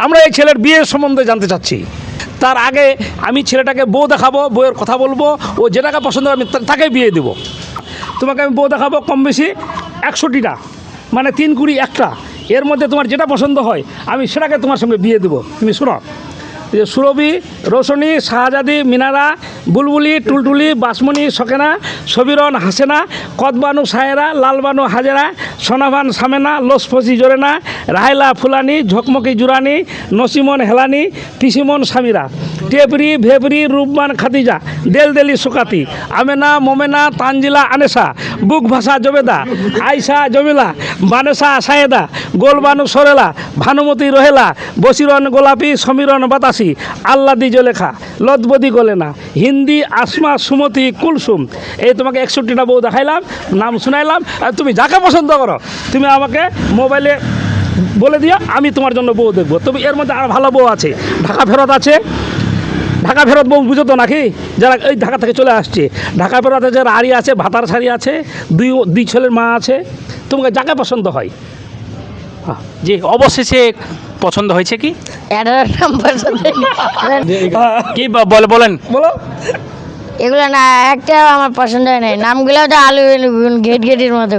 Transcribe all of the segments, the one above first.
আমরা এই ছেলের বিয়ের সম্বন্ধে জানতে চাচ্ছি। তার আগে আমি ছেলেটাকে বউ দেখাবো, বউয়ের কথা বলবো, ও যেটাকে পছন্দ হবে আমি তাকে বিয়ে দেবো। তোমাকে আমি বউ দেখাবো কম বেশি 100টিটা, মানে 3 কুড়ি একটা। এর মধ্যে তোমার যেটা পছন্দ হয় আমি সেটাকে তোমার সঙ্গে বিয়ে দেবো। তুমি শোনো, সুরভি, রোশনী, শাহজাদি, মিনারা, বুলবুলি, টুলটুলি, বাসমণি, সকেনা, সবিরন, হাসেনা, কদবানু, সায়েরা, লালবানু, হাজেরা, সোনাভান, সামেনা, লোসফসি, জোরেনা, রাহেলা, ফুলানি, ঝকমকি, জুরানি, নসিমন, হেলানি, পিসিমন, সামিরা, টেপরি, ভেবরি, রূপবান, খাদিজা, দেলদেলি, সুকাতি, আমেনা, মোমেনা, তানজিলা, আনেসা, বুক ভাষা, জবেদা, আয়সা, জমিলা, বানেসা, সায়েদা, গোলবানু, সরেলা, ভানুমতি, রোহেলা, বসিরন, গোলাপি, সমীরন, বাতাসি, আল্লাদি, জলেখা, লদবদি, গোলেনা, হিন্দি, আসমা, সুমতি, কুলসুম। এই তোমাকে 61টা বউ দেখাইলাম, নাম শুনাইলাম। আর তুমি যাকে পছন্দ করো তুমি আমাকে মোবাইলে বলে দিও, আমি তোমার জন্য বউ দেখবো। তবে এর মধ্যে আর ভালো বউ আছে, ঢাকা ফেরত আছে। ঢাকা ফেরত বউ বুঝো তো নাকি, যারা এই ঢাকা থেকে চলে আসছে। ঢাকা ফেরত যারা আড়ি আছে, ভাতার শাড়ি আছে, দুই ছেলের মা আছে। তোমাকে যাকে পছন্দ হয়। জি, অবশেষে পছন্দ হয়েছে কি কি বলেন বলো। এগুলো না একটাও আমার পছন্দ হয় নাই, নামগুলো তো আলু ঘেট ঘেটির মতো।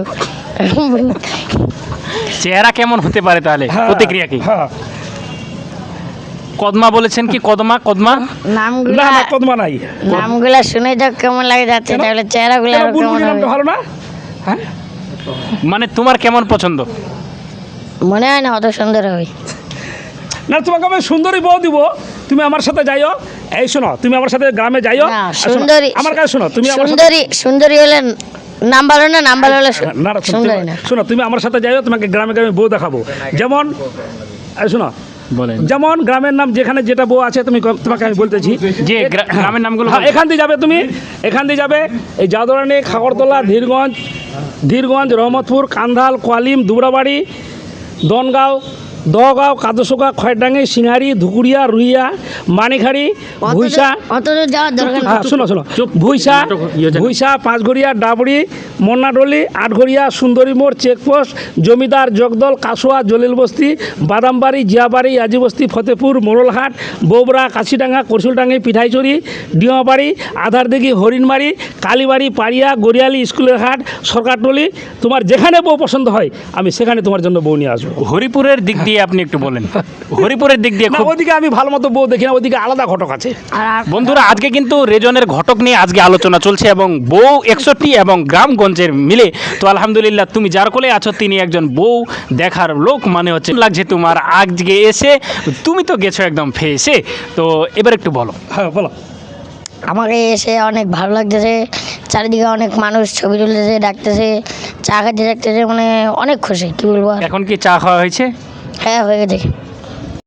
চেহারা কেমন হতে পারে তাহলে, প্রতিক্রিয়া কি? হ্যাঁ, কদমা বলেছেন কি? কদমা নামগুলো না না কদমা নাই। নামগুলো শুনে তো কেমন লাগে যাচ্ছে, তাহলে চেহারাগুলো কেন, আরো কেমন বুলবুলি নামটা হবে? ভালো না? হ্যাঁ, মানে তোমার কেমন পছন্দ? মনে হয় না অত সুন্দর হবে। না তোমাকে আমি সুন্দরী বউ দিব, তুমি আমার সাথে যাইও। এই শোনো, তুমি আমার সাথে গ্রামে যাইও। না, আর শোনো, সুন্দরী আমার কাছে শোনো, তুমি আমার সাথে সুন্দরী হলে নাম ভালো না, নাম ভালো হলে না না, সুন্দরী না। শোনো, তুমি আমার সাথে যাইও, তোমাকে গ্রামে গ্রামে বউ দেখাবো। যেমন এই শোনো, বলেন। যেমন গ্রামের নাম যেখানে যেটা বউ আছে তোমাকে আমি বলতেছি যে গ্রামের নামগুলো হ্যাঁ, এখান দিয়ে যাবে তুমি, এখান দিয়ে যাবে এই জাদুরানি, খাগড়তলা, ধীরগঞ্জ, রহমতপুর, কান্ধাল, কোয়ালিম, দুবরাবাড়ি, দনগাঁও, দহগাঁও, কাদসোকা, খয়ডাঙ্গি, সিঙ্গারি, ধুকুরিয়া, রুইয়া, মানিখাড়ি, ভুইসা। অত দূর যাওয়ার দরকার নেই। হ্যাঁ, শোনো ভুইসা, পাঁচঘড়িয়া, ডাবড়ি, মন্নাডলি, আটঘড়িয়া, সুন্দরী মোড়, চেকপোস্ট, জমিদার, জগদল, কাসোয়া, জলিলবস্তি, বাদামবাড়ি, জিয়াবাড়ি, আজিবস্তি, ফতেপুর, মোড়লহাট, বৌবরা, কাশিডাঙ্গা, করসুলডাঙ্গি, পিঠাইচুরি, ডিমাবাড়ি, আধারদিঘি, হরিণবাড়ি, কালীবাড়ি, পাড়িয়া, গড়িয়ালি, স্কুলের হাট, সরকারটলি। তোমার যেখানে বউ পছন্দ হয় আমি সেখানে তোমার জন্য বউ নিয়ে আসবো। হরিপুরের দিক দিয়ে আপনি একটু বলেন। হরিপুরের দিক দিয়ে না, ওইদিকে আমি ভালো মতো বউ দেখি না, ওইদিকে আলাদা ঘটক আছে। বন্ধুরা, আজকে কিন্তু রেজনের ঘটক নিয়ে আজকে আলোচনা চলছে এবং বউ 61 এবং গ্রামগঞ্জের মিলে। তো আলহামদুলিল্লাহ, তুমি যার কোলে আছো তিনি একজন বউ দেখার লোক মানে হচ্ছে লাগছে তোমার আজকে এসে। তুমি তো গেছো একদম ফেসে। তো এবার একটু বলো। হ্যাঁ বলো। আমাকে এসে অনেক ভালো লাগতেছে, চারিদিকে অনেক মানুষ ছবি তুলতেছে, ডাকতেছে, চা খাইতে ডাকতেছে, মানে অনেক খুশি, কি বলবো আর। এখন কি চা খাওয়া হয়েছে? হ্যাঁ, হয়ে গেছে।